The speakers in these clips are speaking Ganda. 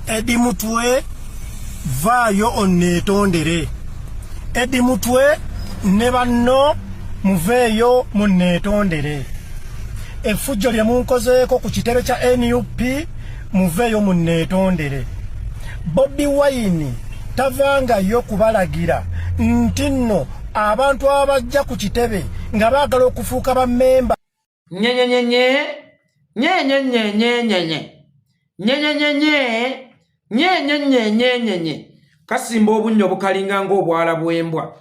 Eddy Mutwe vayo onnetondere. Eddy Mutwe ne banno muveeyo munnetondere. Effujjo lye munkozeeko ku kitebe kya NUP muveeyo munnetondere. Bobi Wine tavangayo kubalagira nti nno abantu abajja ku kitebe nga baagala okufuuka bammemba. Kasimba obunnyo bukalinga ng'obwala bw'embwa.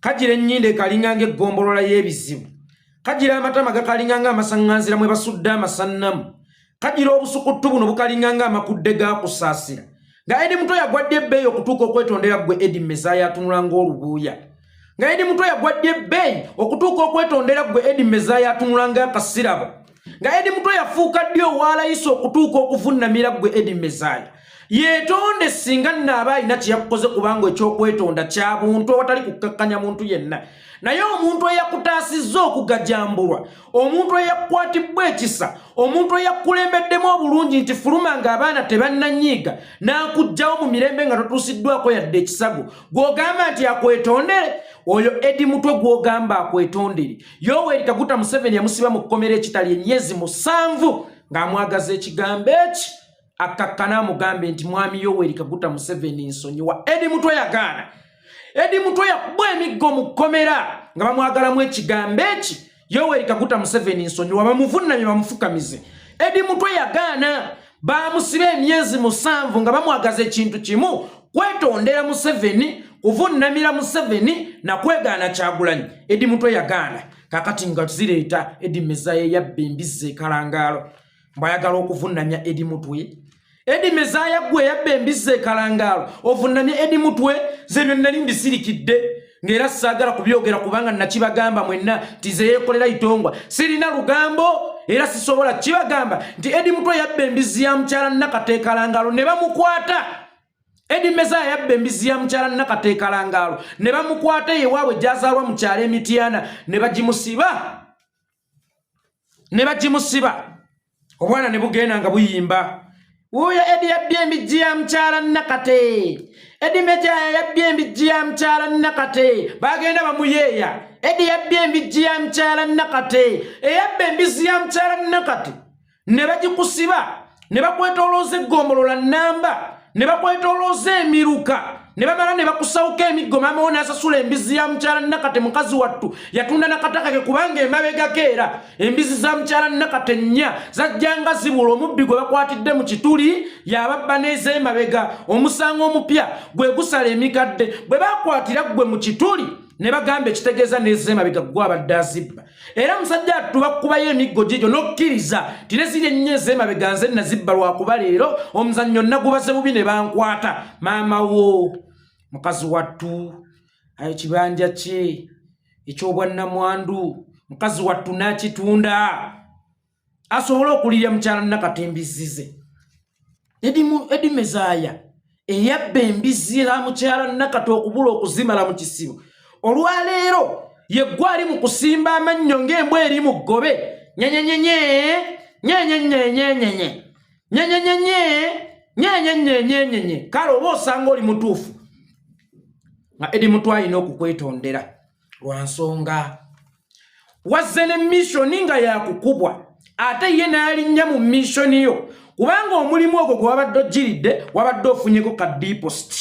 Kagira ennyinde kalinga ng'eggombolola y'ebizibu. Kagira amatama gakalinga ng'amasaŋŋanzira mwe basudde amasannamu. Kagira obusukutu buno bukalinga ng'amakudde gaakusaasira. Nga Eddy Mutwe yagwadde ebbeeyi okutuuka okwetondera ggwe Eddy Mezaya atunula ng'olubuuya. Nga Eddy Mutwe yagwadde ebbeeyi okutuuka okwetondera ggwe Eddy Mezaya atunula ng'akasirabo. Nga Eddy Mutwe yafuuka ddi owaalayisa okutuuka okuvunnamira ggwe Eddy Mezaya. Yeetonde singa nnaaba alina kye yakukoze kubanga ekyokwetonda kya buntu awatali kukkakkanya muntu yenna. Naye omuntu eyakutaasizza okugajambulwa, omuntu eyakwatibwa ekisa, omuntu eyakulembeddemu obulungi nti fuluma ng'abaana tebannanyiiga n'akuggyawo mu mirembe nga totuusiddwako yadde ekisago, gw'ogamba nti akwetondere, oyo Eddy Mutwe gw'ogamba akwetondere. Yoweri Kaguta Museveni yamusiba mu kkomera ekitali emyezi 7 ng'amwagaza ekigambo eki. Akakkana amugambe nti mwami Yoweri Kaguta Museveni nsonyiwa. Eddy Mutwe yagaana. Eddy Mutwe yakubwa emiggo mu kkomera nga bamwagalamu ekigambo eki. Yoweri Kaguta Museveni nsonyiwa bamuvunnamye bamufukamize. Eddy Mutwe yagaana. Bamusiba emyezi 7 nga bamwagaza ekintu kimu, kwetondera Museveni, kuvunnamira Museveni na kwegaana Kyagulanyi. Eddy Mutwe yagaana. Kakati nga tuzireeta Eddy Mezaya yabba embizzi ekalangaalo. Mbayagala okuvunnamya Eddy Mutwe. Eddy Mezaya gwe yabba embizzi ekalangaalo. Ovunnamya Eddy Mutwe ze byonna ndisirikidde. Ngera saagala kubyogera kubanga nakibagamba mwenna tize Yekolera itongwa. Sirina lugambo era sisobola kibagamba nti Eddy Mutwe yabba embizzi ya mukyala Nakate ekalangaalo ne bamukwata. Eddy Mezaya yabba embizzi ya mukyala Nakate ekalangaalo ne bamukwata yewaabwe gyazaalwa mu kyalo Emityana ne bagimusiba. Obwana ne bugenda nga buyimba. Uyo Eddy yabbye embijji ya mukyala Nakate. Eddy Mezaya yabbye embijji ya mukyala Nakate. Bagenda bamuyeeya. Eddy yabbye embijji ya mukyala Nakate. Eyabba embizzi ya mukyala Nakate ne bagikusiba. Ne bakwetolooza eggombolola nnamba. Ne bakwetolooza emiruka. Ne bamala ne bakusawuka emiggo maama wo n'asasula embizzi ya mukyala Nakate mukazi wattu yatunda nakataka ke kubanga emabega keera embizzi za mukyala Nakate 4 zajjanga zibula omubbi gwe bakwatidde mu kituli yababba n'ez'emabega omusango omupya gwe gusala emikadde bwe bakwatira gwe mu kituli ne bagamba ekitegeeza n'ez'emabega gwe abadde azibba. Era musajja attu bakkubayo emiggo gigyo n'okkiriza ti ne ziri ennyo ez'emabega nze nazibba lwakuba leero omuzannyo nagubaze bubi ne bankwata maama wo mukazi wattu ekibanja kye eky'obwannamwandu mukazi wattu n'akitunda asobole okulirya mukyala Nakate embizzi ze. Eddy Mezaya eyabba embizzi za mukyala Nakate okubula okuzimala mu kisibo. Olwaleero ye gwe ali mu kusimba amannyo ng'embwa eri mu ggobe. Kale oba osanga oli mutuufu nga Eddy Mutwe alina okukwetondera lwa nsonga wazze ne missoni nga yakukubwa ate ye n'alinnya mu missoni yo kubanga omulimu ogwo gwe wabadde ogiridde wabadde ofunyeko ka deposit.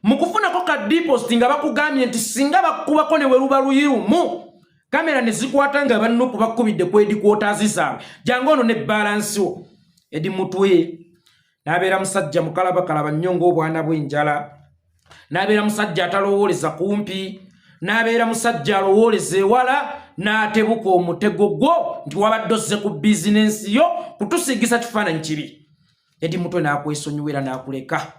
Mu kufunako ka deposit nga bakugambye nti singa bakubako ne weruba luyirumu kamera ne zikwata nga bannuku bakubidde ku headquarters zaabwe jangu ono ne balance wo. Eddy Mutwe n'abeera musajja mukalabakalaba nnyo ng'obwana bw'enjala, n'abeera musajja atalowooleza kumpi, n'abeera musajja alowooleza ewala, n'atebuka omutego gwo nti wabadde ozze ku bizinensi yo kutusigisa kifaananyi kibi. Eddy Mutwe n'akwesonyiwera n'akuleka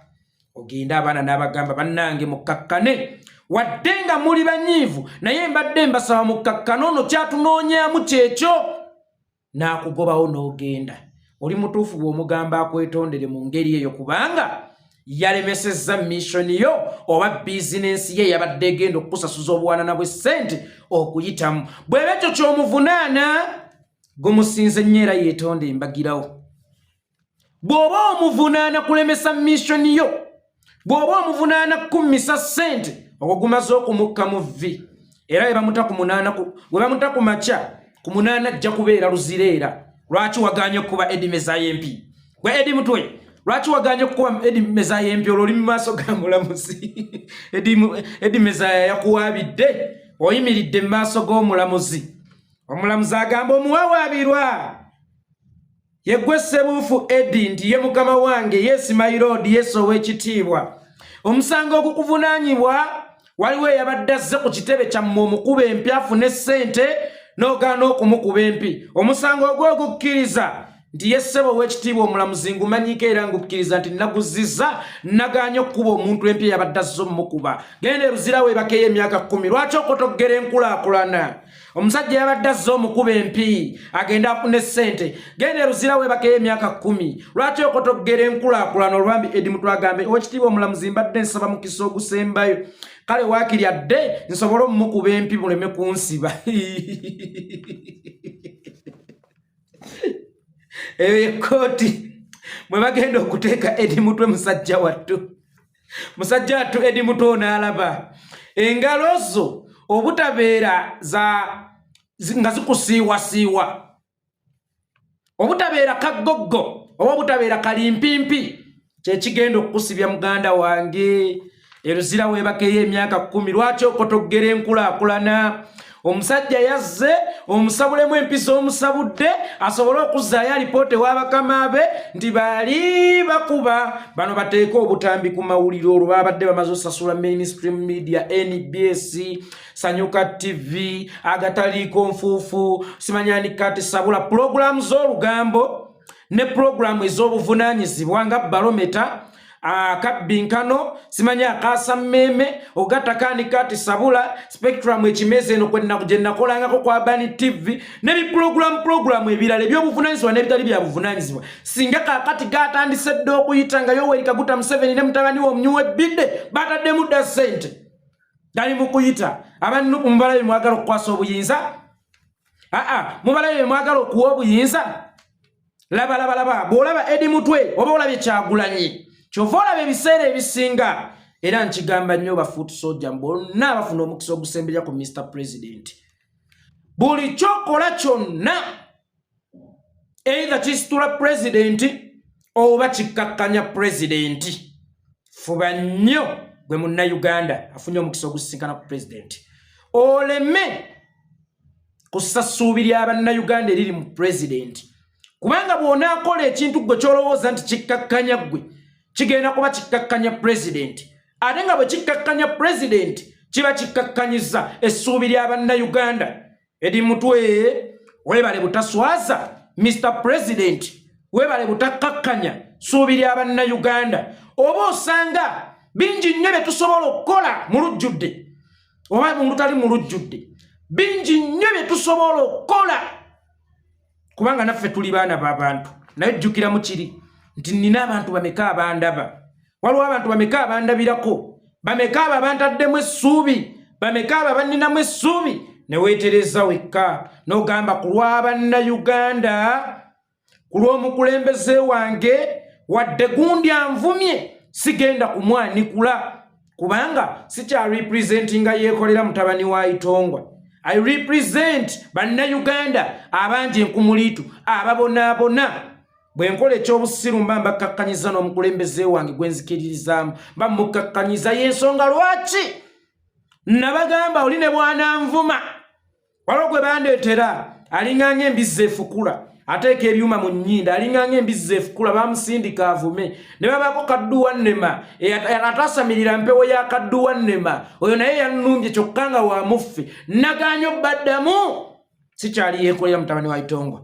ogenda abaana n'abagamba bannange mukkakkane wadde nga muli banyiivu naye mbadde mbasaba mukkakkane ono kyatunoonyaamu kyekyo. N'akugobawo n'ogenda. Oli mutuufu bw'omugamba akwetondere mu ngeri eyo kubanga yalemesezza mission yo oba bizinensi ye yabadde egenda okusasuza obuwanana bwe ssente okuyitamu. Bw'eba ekyo ky'omuvunaana gumusinze nnyo era yeetonde embagirawo. bw'oba omuvunaana kulemesa mission yo bw'oba omuvunaana kummisa ssente okwo gumaze okumukka mu vvi era bwe bamuta ku makya ku munaana ajja kubeera luzireera. Lwaki waganye kuba Eddy Mezaya MP? Gwe Eddy Mutwe lwaki waganye kuba Eddy Mezaya MP olwo oli mu maaso ga mulamuzi? Eddy Mezaya yakuwaabidde oyimiridde mu maaso g'omulamuzi. Omulamuzi agamba omuwawaabirwa yeggwe Ssebuufu Eddy nti ye mukama wange, yes my lord, yes ow'ekitiibwa. Omusango ogukuvunaanyibwa waliwo eyabadde azze ku kitebe kyammwe omukuba empi afune ssente n'ogaana okumukuba empi. Omusango ogw'ogukkiriza nti ye ssebo ow'ekitiibwa omulamuzi ngumanyiiko era ngukkiriza nti naguzizza nagaanye okkuba omuntu empi eyabadde azze omukuba. Genda eruzira weebakeyo emyaka 10. Lwaki okotogera enkulaakulana? Omusajja yabadde azze omukuba empi agenda afune ssente. Genda eruzira weebakeyo emyaka 10. Lwaki okotogera enkulaakulana? Olwambi Eddy Mutwe agambe ow'ekitiibwa omulamuzi mbadde nsaba mukisa ogusembayo, kale waakirya dde nsobole omukuba empi muleme kunsiba. Ekoti mwe bagenda okuteeka Eddy Mutwe musajja wattu. Musajja wattu Eddy Mutwe onaalaba engalo zo obutabeera nga zikusiiwasiiwa, obutabeera kagoggo oba obutabeera kalimpimpi kyekigenda okukusibya muganda wange. Eruzira weebakeyo emyaka 10. Lwaki okotogera enkulaakulana? Omusajja yazze omusabulemu empisa omusabudde asobole okuzzaayo alipoota ew'abakama be nti baali bakuba bano bateeke obutambi ku mawulire olwo babadde bamaze osasula mainstream media, NBS, Sanyuka TV, agataliiko nfuufu, simanyani kati sabula, programu z'olugambo ne programu ez'obuvunaanyizibwa nga Barometer, akabbinkano, simanya akasa mmeme, ogatakani kati sabula, Spectrum ekimeze eno kwenna kujennakolangako kwa Bani TV, nebi programu ebirala eby'obuvunaanyizibwa n'ebitali bya buvunaanyizibwa. Singa kakati gatandise dde okuyita nga Yoweri Kaguta Museveni ne mutabani we Omumyuwa Ebbidde bataddemu dda ssente dali mu kuyita. Abannuku mubalabe mwagala okukwasa obuyinza? Mubalabe mwagala okuwa obuyinza? Laba bw'olaba Eddy Mutwe oba olabye Kyagulanyi kyova olaba ebiseera ebisinga, era nkigamba nnyo bafuuti sojja bonna bafuna omukisa ogusembera ku Mr. President. Buli kyokola kyonna either kisitula president oba kikakkanya president. Fuba nnyo gwe munnayuganda afunye omukisa ogusisinkana ku president, oleme kusasuubirya abannayuganda eriri mu president, kubanga bw'onaakola ekintu gwe kyolowooza nti kikakkanya gwe kigenda kuba kikakkanya president, ate nga bwe kikakkanya president kiba kikakkanyiza essuubi ly'abannayuganda. Eddy Mutwe weebale butaswaza Mr. President, weebale butakkakkanya ssuubi ly'abannayuganda. Oba osanga bingi nnyo bye tusobola okukola mu lujjudde oba mu lutali mu lujjudde, bingi nnyo bye tusobola okukola kubanga naffe tuli baana b'abantu. Naye jjukira mu kiri nti nina abantu bameka abandaba, waliwo abantu bameka abandabirako, bameka abo abantaddemu essuubi, bameka abo abanninamu essuubi, ne weetereza wekka n'ogamba ku lw'abannayuganda, ku lw'omukulembeze wange wadde gundi anvumye sigenda kumwanikula kubanga sikya representinga Yekolera mutabani wa Itongwa. I represent bannayuganda abangi enkumuliitu ababonaabona. Bwe nkola ekyobusiru mba mbakakkanyiza n'omukulembeze wange gwe nzikiririzaamu mba mukakkanyiza y'ensonga lwaki nabagamba oli ne bwananvuma waliwo gwe bandeetera alinganga embizzi efukula ateeka ebyuma mu nnyindo, alinganga embizzi efukula bamusindika avume ne babako Kadduwa Nnema atasamirira mpewo ya Kadduwa Nnema, oyo naye yannumbye kyokka nga wa muffe nagaanyo baddamu sikyali Yekolera mutabani wa Itongwa,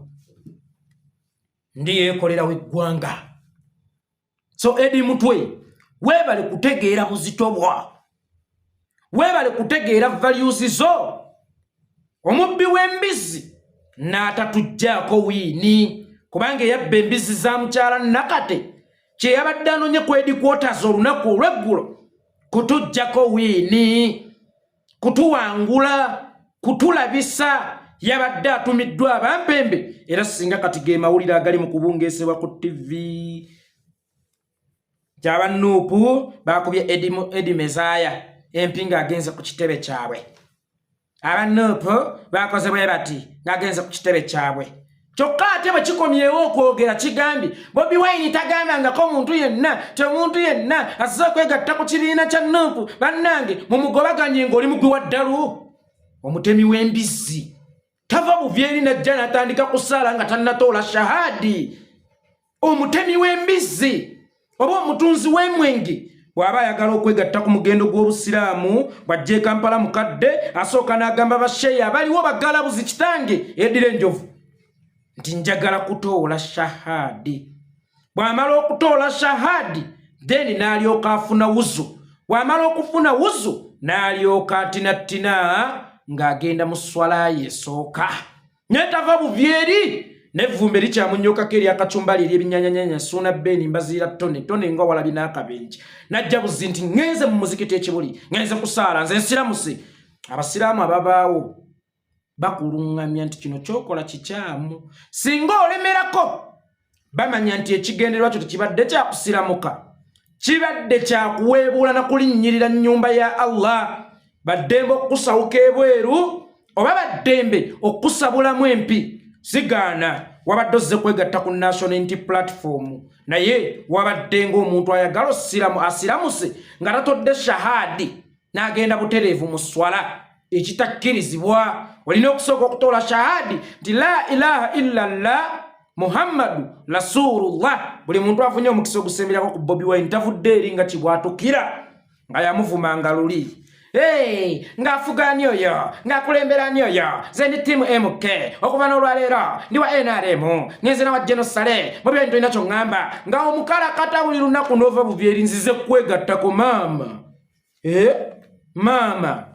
ndi Yekolera w'eggwanga. So Eddy Mutwe weebale kutegeera buzito bwa, weebale kutegeera values zo. Omubbi w'embizzi n'atatujjaako wiini kubanga yabba embizzi za mukyala Nakate kye yabadde anoonye ku headquarters olunaku olw'eggulo kutujjako wiini, kutuwangula, kutulabisa. yabadde atumiddwa abampembe era singa kati ge mawulire agali mu kubungeesebwa ku TV. Jaba Nuupu bakubye Eddy Mezaya empinga agenze ku kitebe kyabwe. Aba Nuupu bakoze bwe bati ngagenze ku kitebe kyabwe. Kyokka ate bwe kikomyewo okwogera kigambi Bobi Wine tagambangako omuntu yenna omuntu yenna azza kwegatta ku kibiina kya Nuupu bannange mumugobaganye ng'oli mugwi wa ddalu. Omutemi w'embizzi tava buvyeri najja natandika kusaala nga tannatoola shahadi. Omutemi w'embizzi oba omutunzi w'emwenge bw'aba ayagala okwegatta ku mugendo gw'obusiraamu bw'ajja e Kampala mukadde asooka n'agamba basheya abaliwo bagalabuzi kitange Eddy Enjovu nti njagala kutoola shahadi. Bw'amala okutoola shahadi then n'alyoka afuna wuzu. Bw'amala okufuna wuzu n'alyoka atinattina ng'agenda mu swala ye esooka. Netava buvyeri nevvumbe likyamunyookako eri akacumbali ery'ebinnyanyanyanya suuna bbeeni mbaziira tone nga walabi n'akabenje. Najja buzi nti ngenze mu muzikiti ekibuli ngenze kusaala nze nsiramuse. Abasiraamu ababaawo bakuluŋŋamya nti kino kyokola kikyamu. Singa olemerako bamanya nti ekigendererwa kyo tekibadde kyakusiramuka, kibadde kyakuweebuula na kulinnyirira nnyumba ya Allah. Baddembe okusawuka ebweru oba baddembe okusabulamu empi sigaana wabadde ozze kwegatta ku National Unity Platform naye wabadde ng'omuntu ayagala asiramuse nga tatodde shahadi n'agenda butereevu mu swala ekitakkirizibwa. Olina okusooka okutoola shahadi nti la ilaha illallah Muhammadu Rasulullah. Buli muntu afunye omukisa ogusemberako ku Bobi Wine tavudde eri nga kibwatukira nga yamuvumanga luli. Ng'afugaani oyo ng'akulemberaani oyo ze ndi tiimu MK okuva n'olwaleero ndi wa NRM ngenze na wa Jenosale mu byo ntolina ky'oŋŋamba nga omukalakata buli lunaku n'ova buvyeri nzize kwegattako maama. Maama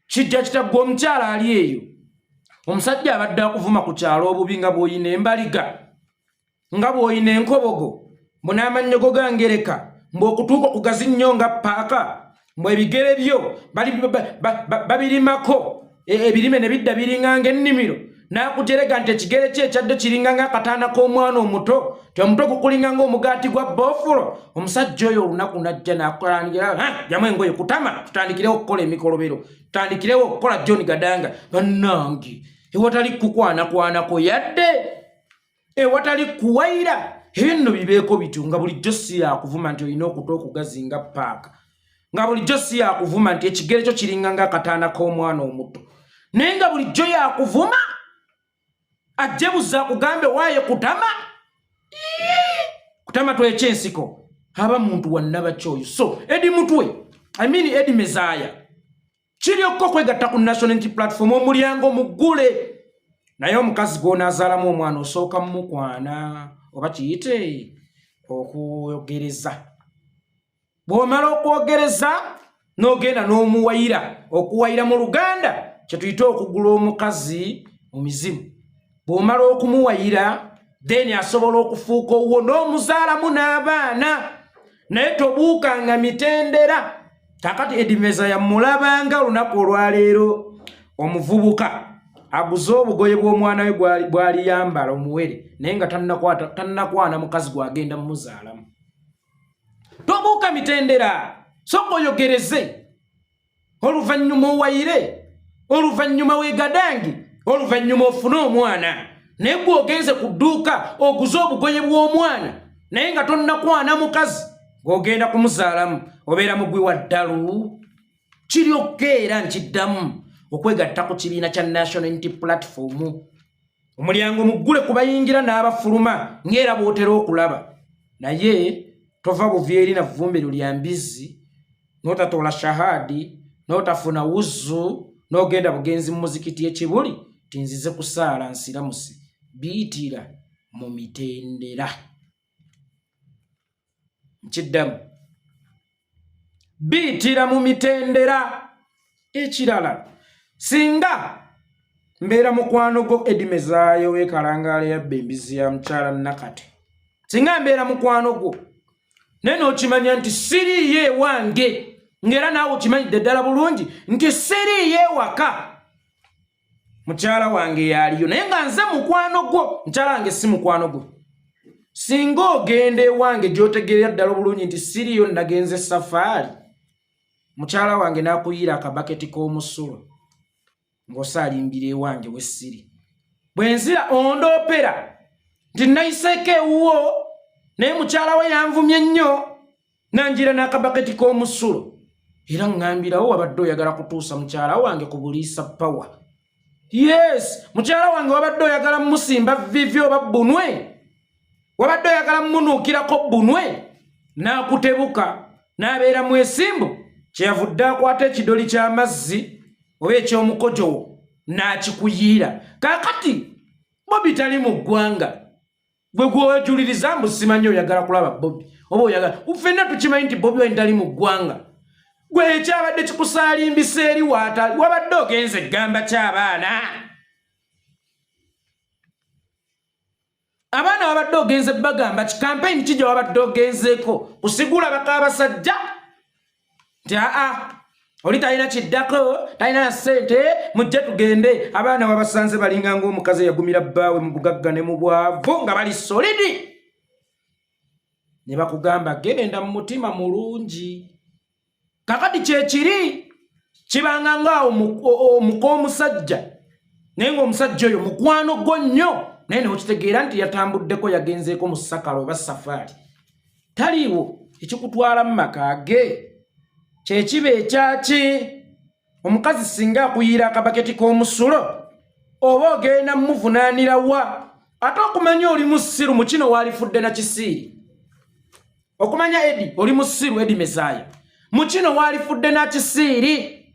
kijja kitaggwa omukyala ali eyo. Omusajja abadde akuvuma ku kyalo obubi nga bw'oyina embaliga nga bw'oyina enkobogo munaamannyogo gangereka mbw'okutuuka okugazi nnyo nga paaka mbw'ebigere byo babirimako ebirime ne bidda biringanga ennimiro n'akujerega nti ekigere kye ekyadde kiringanga akataana k'omwana omuto omutwe gukulinganga omugaati gwa boofulo. Omusajja oyo olunaku najja n'akulangira jamu engoye kutama tutandikirewo okukola emikolobero tutandikirewo okukola John Gadanga. Bannange ewatali kukwanakwanako yadde ewatali kuwayira ebyo nno bibeeko bityo nga bulijjo si yakuvuma nti olina okuta okugazinga paaka nga bulijjo si yakuvuma nti ekigere kyo kiringanga akataana k'omwana omuto naye nga bulijjo yakuvuma ajje buza kugambe waaye kutama kutama twekyensiko aba muntu wannaba kyoyo. So Eddy Mutwe Eddy Mezaya kiryokko okwegatta ku National Unity Platform omulyango muggule naye omukazi gw'onaazaalamu omwana osooka mukwana oba kiyite okuyogereza. Bw'omala okwogereza n'ogenda n'omuwayira okuwayira mu Luganda kye tuyita okugula omukazi mu mizimu. Bw'omala okumuwayira then asobola okufuuka owwo n'omuzaalamu n'abaana naye tobuukanga mitendera. Kakati Eddy Mezaya mulabanga olunaku olwaleero omuvubuka aguze obugoye bw'omwana we bw'ali yambala omuwere naye nga tannakwana mukazi gwagenda mumuzaalamu. Tobuuka mitendera soko oyogereze oluvannyuma owayire oluvannyuma wegadangi oluvannyuma ofune omwana naye gwe ogenze ku dduuka oguze obugoye bw'omwana naye nga tonnakwana mukazi ng'ogenda kumuzaalamu obeera mugwi wa ddalu. Kiryokka era nkiddamu okwegatta ku kibiina kya National Unity Platform. Omulyango muggule kubayingira n'abafuluma ng'era bw'otera okulaba naye tova buvyeri na vvumbiro lya mbizzi n'otatoola shahadi n'otafuna wuzu n'ogenda bugenzi mu muzikiti ekibuli tinzize kusaala nsiramusi. Biyitira mu mitendera. Nkiddamu biyitira mu mitendera. Ekirala singa mbeera mukwano gwo Eddy Mezaya w'ekalangaala yabba embizzi ya mukyala Nakate singa mbeera mukwano gwo naye n'okimanya nti siriiyo ewange ng'era naawe okimanyidde ddala bulungi nti siriiyo ewaka mukyala wange yaliyo naye nga nze mukwano gwo mukyala wange si mukwano gwo singa ogende wange gyotegerera ddala obulungi nti siriyo nagenze safaari mukyala wange nakuyira akabaketi k'omusulo ng'osalimbira ewange wessiri bwenzira ondoopera nti nayiseeko ewuwo naye mukyala we yanvumye nnyo nanjira n'akabaketi k'omusulo era ngambirawo wabadde oyagala kutuusa mukyala wange ku buliisa pawa yes mukyala wange wabadde oyagala musimba vivi oba bunwe wabadde oyagala munuukirako bunwe n'akutebuka n'abeera mwesimbu kyeyavudde akwata ekidoli ky'amazzi oba eky'omukojowo n'akikuyiira kaakati bobi tali mu ggwanga gwe gw'ojuliriza mbu simanyi oyagala kulaba bobi oba oyagala ffenna tukimanyi nti bobi wani tali mu ggwanga gwe ekyabadde kikusalimbisa eri waatali wabadde ogenze eggamba ky'abaana abaana wabadde ogenze bagamba kikampeyini kijja wabadde ogenzeeko kusigula bakabasajja nti oli talina kiddako talina ssente mujje tugende abaana wabasanze balinga ng'omukazi eyagumira bbaawe mu bugagga ne mu bwavu nga bali solidi ne bakugamba genda mu mutima mulungi kakati kyekiri kibanga ngaawo omuk'omusajja naye ng'omusajja oyo mukwano gwo nnyo naye neokitegeera nti yatambuddeko yagenzeeko mu sakalo oba safaari taliiwo ekikutwala mu maka ge kyekiba ekyaki omukazi singa akuyiira akabaketi k'omusulo oba ogenda mumuvunaanira wa ate okumanya oli musiru mu kino waalifudde na kisiiri okumanya Eddy oli musiru Eddy Mezaya mu kino waalifudde na kisiiri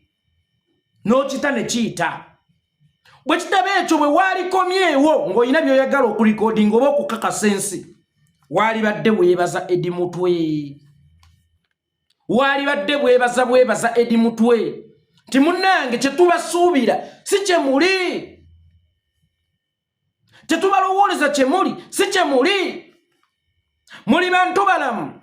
n'okita ne kiyita bwe kitaba ekyo bwe waalikomyewo ng'olina by'oyagala okulikoodinga oba okukakasa ensi waalibadde bwebaza Eddy Mutwe waalibadde bwebaza Eddy Mutwe nti munnange kyetubasuubira si kye muli kyetubalowooleza kye muli si kye muli bantu balamu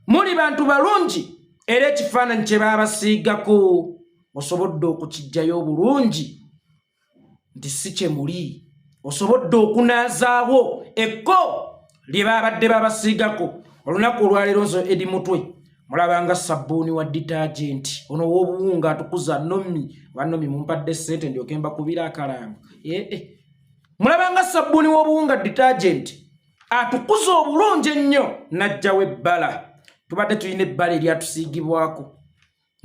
muli bantu balungi era ekifaananyi kye baabasiigako osobodde okukijjayo obulungi nti si kye muli osobodde okunaazaawo ekko lye baabadde babasiigako olunaku olwaleero nzo Eddy Mutwe mulabanga sabbuuni wa detergent ono w'obuwunga atukuza nomi mumpadde ssente ndyoke mbakubira akalango mulabanga sabbuuni w'obuwunga detergent atukuza obulungi ennyo najjawo ebbala tubadde tulina ebbala eryatusiigibwako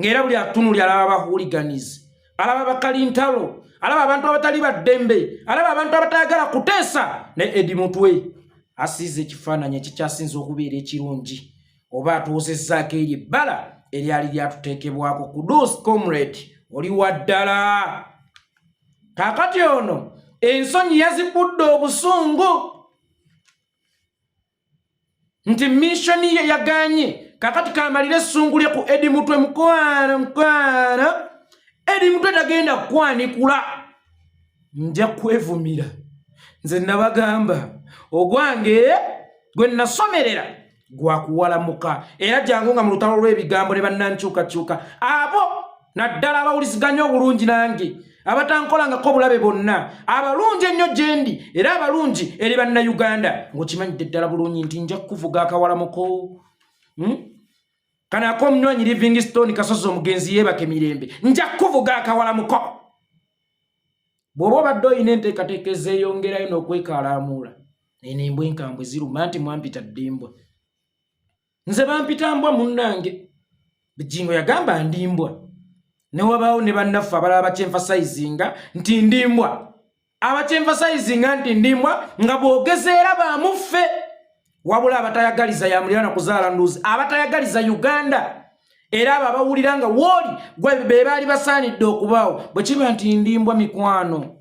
ng'era buli atunuli alaba bahuliganizi alaba bakalintalo alaba abantu abatali baddembe alaba abantu abatayagala kuteesa ne Eddy Mutwe asiize ekifaananyi ekikyasinza okubeera ekirungi oba atuwozezzaako eri ebbala eryali lyatuteekebwako kudus comrade oli waddala kaakati ono ensonyi yazibudde obusungu nti missoni ye yaganye kaakati kamalire essungu lye ku Eddy Mutwe mukwano Eddy Mutwe tagenda kukwanikula nja kwevumira nze nabagamba ogwange gwe nasomerera gwakuwalamuka era jangu nga mu lutalo lw'ebigambo ne bannankyukakyuka abo naddala abawuliziganya obulungi nange abatankolangako bulabe bonna abalungi ennyo gyendi era abalungi eri bannayuganda ng'okimanyidde ddala bulungi nti nja kukuvuga akawalamuko kanako omunywanyi Livingstone Kasozi omugenzi yeebake mirembe nja kukuvuga akawalamuko bw'oba obadde olina enteekateeka ezeeyongerayo n'okwekalaamula enembwa enkambwe ziruma nti mwampita ddimbwa nze bampita mbwa munnange bijingo yagamba ndimbwa ne wabaawo ne bannaffe abalala abakyenfasayizinga nti ndimbwa abakyenfasayizinga nti ndimbwa nga bw'ogezeera baamuffe wabula abatayagaliza yamulirana kuzaala nduuzi abatayagaliza Uganda era abo abawulira nga wooli gwe be baali basaanidde okubaawo bwe kiba nti ndimbwa mikwano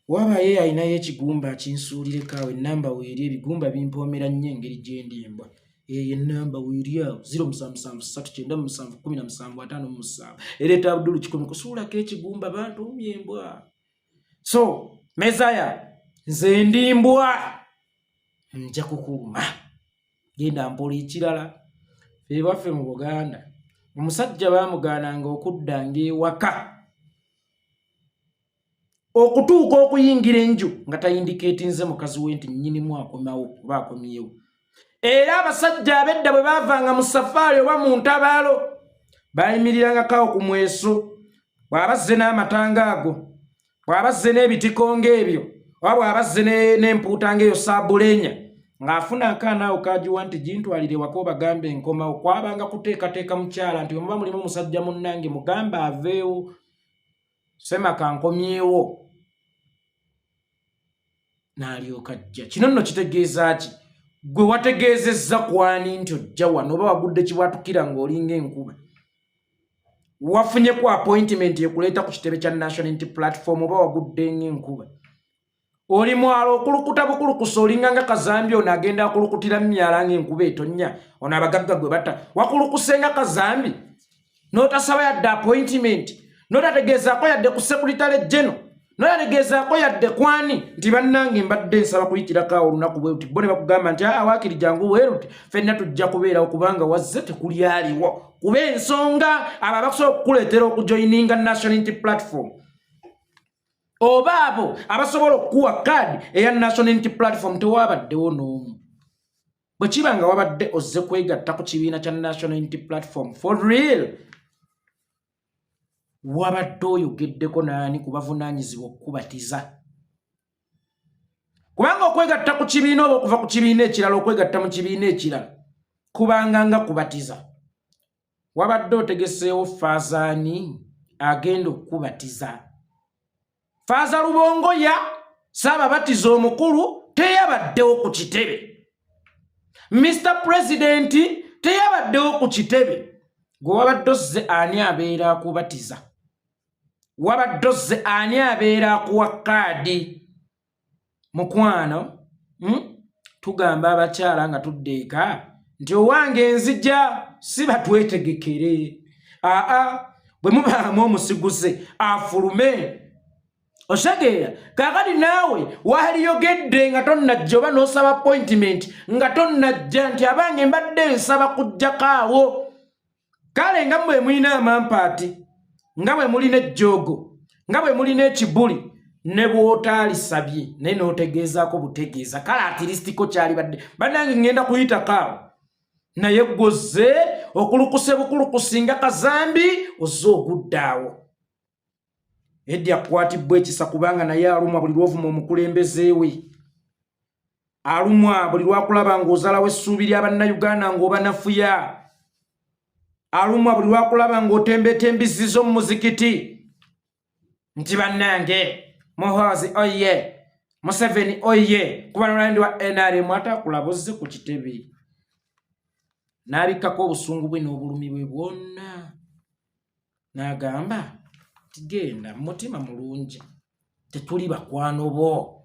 wabaye ayinayo ekigumba akinsuulireko awo ennamba weeri ebigumba bimpoomera nnyo engeri gye ndimbwa ennamba weeri awo 0773971757 ereeta Abdul 10 kusuulako ekigumba bantumye embwa so Mezaya nze ndimbwa nja kukuuma genda mpola ekirala fe baffe mu Buganda omusajja baamugaananga okuddanga ewaka okutuuka okuyingira enju nga tayindikeeti nze mukazi we nti nnyinimu akomawo oba akomyewo. Era abasajja ab'edda bwe baavanga mu safaari oba mu ntabaalo bayimirirangako ku mweso, bw'abazze n'amatanga ago, bw'abazze n'ebitiko ng'ebyo, oba bw'abazze n'empuuta ng'eyo saabulenya, ng'afuna akaana awo kagiwa nti gintwalire waka obagambe enkomawo. Kwabanga kuteekateeka mukyala nti omuba mulimu musajja munnange mugambe aveewo, sema kankomyewo. N'alyoka ajja. Kino nno kitegeeza ki? Gwe wategeezezza kwani nti ojja wano oba wagudde kibwatukira ng'olinga enkuba? Wafunye ku appointment ekuleeta ku kitebe kya National Unity Platform oba wagudde ng'enkuba? Oli mwalo okulukuta bukulukusa olinga nga Kazambi ono agenda akulukutira myala ng'enkuba etonnya, ono abagagga gwe bata. Wakulukuse nga Kazambi n'otasaba yadde appointment, n'otategeezaako yadde ku Secretary General, n'otategeezaako yadde kwani nti bannange mbadde nsaba kuyitirako awo olunaku bwe luti. Bo ne bakugamba nti waakiri jangu bwe luti, ffenna tujja kubeerawo kubanga wazze tekuli aliwo. Kuba ensonga abo abakusobola okukuleetera okujoyininga National Unity Platform oba abo abasobola okukuwa kaadi eya National Unity Platform tewabaddewo n'omu. Bwe kiba nga wabadde ozze kwegatta ku kibiina kya National Unity Platform for real, wabadde oyogeddeko naani ku bavunaanyizibwa okukubatiza? Kubanga okwegatta ku kibiina oba okuva ku kibiina ekirala okwegatta mu kibiina ekirala kubanga nga kubatiza. Wabadde otegeseewo Faazaani agenda okukubatiza. Faaza Lubongoya Ssaababatiza omukulu teyabaddewo ku kitebe. Mr. President teyabaddewo ku kitebe. Gwe wabadde ozze ani abeera akubatiza? Wabadde ozze ani abeera akuwa kaadi? Mukwano, tugamba abakyala nga tuddeeka nti owange enzija si batwetegekere. Bwe mubaamu omusiguze afulume. Osegeera kakati naawe waliyogedde nga tonnajja oba n'osaba appointment nga tonnajja nti abange mbadde nsaba kujjakaawo. Kale nga bwe mulina amampaati, nga bwe mulina ejjoogo, nga bwe mulina ekibuli, ne bw'otaalisabye naye n'otegeezaako butegeeza, kale atirisitiko kyali badde bannange ngenda kuyitako awo. Naye gwozze okulukuse bukulukusi nga Kazambi ozze ogudde awo. Eddy akwatibbwa ekisa kubanga naye alumwa buli lw'ovuma omukulembeze we. Alumwa buli lwakulaba ng'ozalawo essuubi ly'Abannayuganda ng'oba nafuya. Alumwa buli lwakulaba ng'otembeetembizizza mu muzikiti nti bannange Muhoozi oye, Museveni oye, kuba n'olandi wa NRM atakulaba ozze ku kitebe. N'abikkako obusungu bwe n'obulumi bwe bwonna. N'agamba tigenda mutima mulungi, tetuli bakwano bo,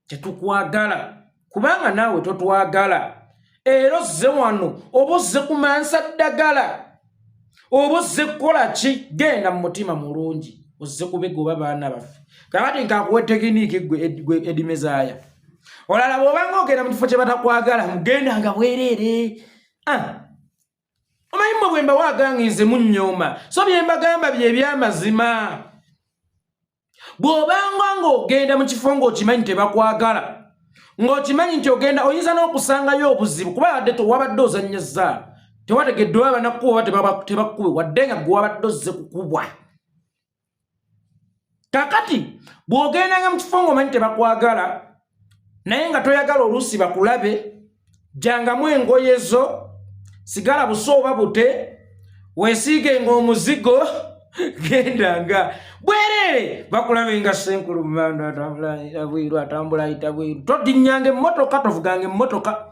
tetukwagala kubanga naawe totwagala. Era ozze wano oba ozze kumansa ddagala oba ozze kukola ki? Genda mu mutima mulungi, ozze kubegoba baana baffe. Kakati nkakuwa tekiniki gwe Eddy Mezaya. Olala bw'obanga ogenda mu kifo kye batakwagala mugendanga bwereere. Omanyi mmwe bwe mbawaaga nze munnyooma, so bye mbagamba bye by'amazima. Bw'obanga ng'ogenda mu kifo ng'okimanyi tebakwagala, ng'okimanyi nti ogenda oyinza n'okusangayo obuzibu kuba wabadde ozannyazza, tewategedde oba banakuba oba tebakube wadde nga gwe wabadde ozze kukubwa. Kakati bw'ogendanga mu kifo ng'omanyi tebakwagala naye nga toyagala oluusi bakulabe, jangamu engoye zo, sigala buso oba bute, weesiigenga omuzigo, gendanga bwereere bakulabe nga Senkulu Manda atambula ayita bweru. Todinnyanga emmotoka, tovuganga emmotoka.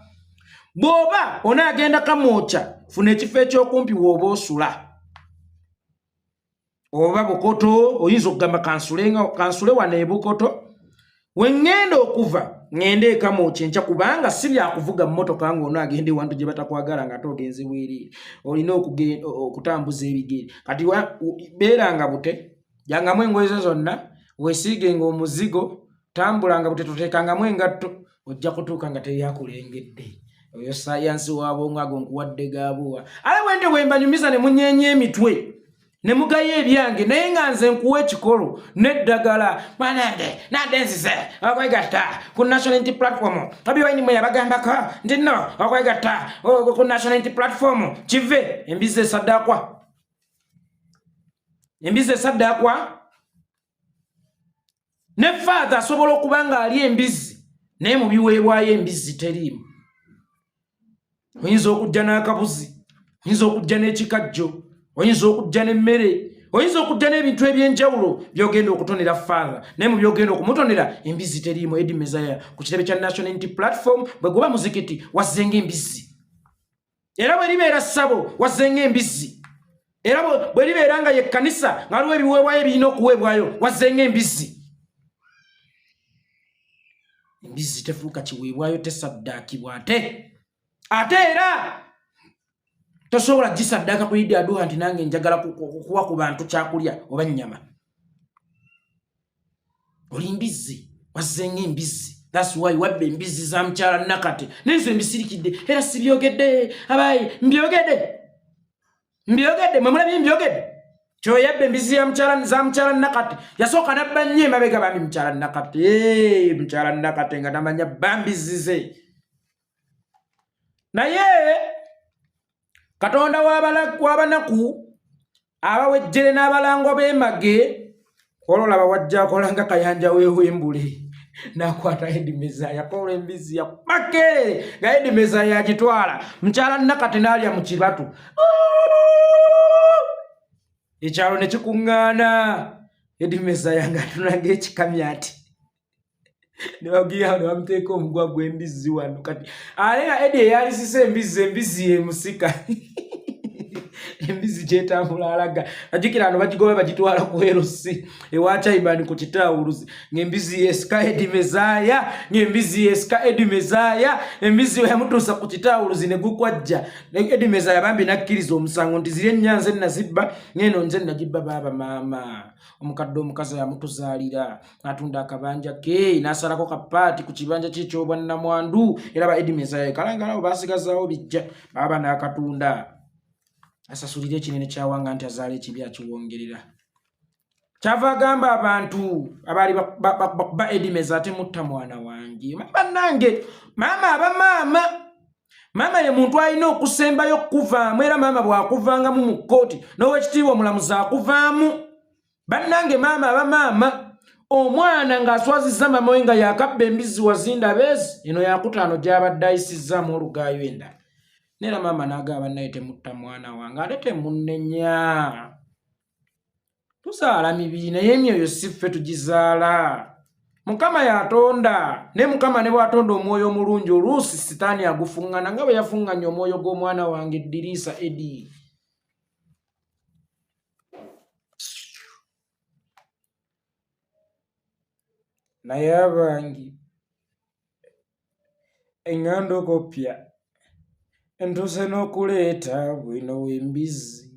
Bw'oba onaagenda Kamwokya, funa ekifo ekyokumpi w'oba osula. Oba Bukoto, oyinza okugamba kansule wano e Bukoto. We ngenda okuva, ngende e Kamwokya enkya kubanga si byakuvuga mmotoka ng'onaagenda ewantu gye batakwagala nga togenze bwereere. Olina okutambuza ebigere. Kati beeranga bute, jangamu engoye zo zonna, weesiigenga omuzigo, tambulanga bute, toteekangamu engatto, ojja kutuuka nga teryakulengedde. Oyo sayansi waabo ng'ago nkuwadde gaabuwa. Ale bwente bwe mbanyumiza ne munyeenya emitwe. ne mugaye ebyange naye nga nze nkuwa ekikolo n'eddagala mwanange nandenzize okwegatta ku national unity platform abiwaini mwe yabagambako nti nno okwegatta ku national unity platform kive embizi esaddakwa ne father asobola okuba nga ali embizi naye mu biweebwayo embizi teriimu. Oyinza okujja n'akabuzi, oyinza okujja n'ekikajjo, oyinza okujja n'emmere, oyinza okujja n'ebintu eby'enjawulo by'ogenda okutonera father naye mu by'ogenda okumutonera embizi teriimu. Eddy Mezaya ku kitebe kya National Unity Platform bwe guba muzikiti wazzenga embizi, era bwe libeera ssabo wazzenga embizi, era bwe libeera nga ye kkanisa nga waliwo ebiweebwayo ebirina okuweebwayo wazzenga embizi. Embizi tefuuka kiweebwayo, tesaddaakibwa ate era tosobola gisaddaaka ku Eddy aduha nti nange njagala kuwa ku bantu kyakulya oba nnyama. Oli mbizi, wazzenga embizi. That's why wabba embizi za mukyala Nakate nenze mbisirikidde era sibyogedde abayi mbyogedde mwe mulabye mbyogedde kyo yabba embizi za mukyala Nakate yasooka nabba nnyo emabega bambi mukyala Nakate nga namanya bambizize. Naye Katonda w'abanaku abawejjere n'abalango b'emage ololaba wajja akolanga kayanja w'embule n'akwata Eddy Mezaya yakola embizi ya makerere nga Eddy Mezaya agitwala mukyala Nakate n'alya mu kibatu ekyalo ne kikuŋŋaana. Eddy Mezaya ng'atunanga ekikamya ati ne bagira ne bamuteeka omugwa gw'embizi wano kati ale nga Eddy eyalisisa embizi yemusika embizi gyetambula alaga ajikira ano bagigobe bagitwala ku erosi ewa Chaibani ku kitawuluzi ng'embizi yesika Eddy Mezaya ng'embizi yesika Eddy Mezaya embizi yamutuusa ku kitawuluzi ne gukwajja Eddy Mezaya bambi nakkiriza omusango nti ziri ennyanza ennazibba ng'eno nze nagibba baaba maama omukadde omukazi yamutuzaalira atunda akabanja ke n'asalako kapaati ku kibanja ky'ekyobwa Namwandu era ba Eddy Mezaya kalangalawo baasigazaawo bijja baaba n'akatunda asasulira ekinene kyawanga nti azaala ekibi akiwongerera. Kyava agamba abantu abaali ba Eddy Mezaya temutta mwana wange bannange maama aba maama ye muntu alina okusembayo okuvaamu era maama bw'akuvangamu mu kkooti n'owekitiibwa omulamuzi akuvaamu. Bannange maama aba omwana ng'aswazizza maama we nga yakabba embizi wazinda beezi eno yakutaano gy'abadde ayisizzaamu olugaayo endala. Nera maama n'agamba naye temutta mwana wange ate temunnenya. Tuzaala mibiri naye emyoyo si ffe tugizaala. Mukama yatonda ne Mukama ne bw'atonda omwoyo omulungi oluusi sitaani agufuŋŋana nga bwe yafuŋŋanya omwoyo gw'omwana wange Eddirisa Eddy. Naye abangi eŋŋanda okopya entuuse n'okuleeta bwino w'embizi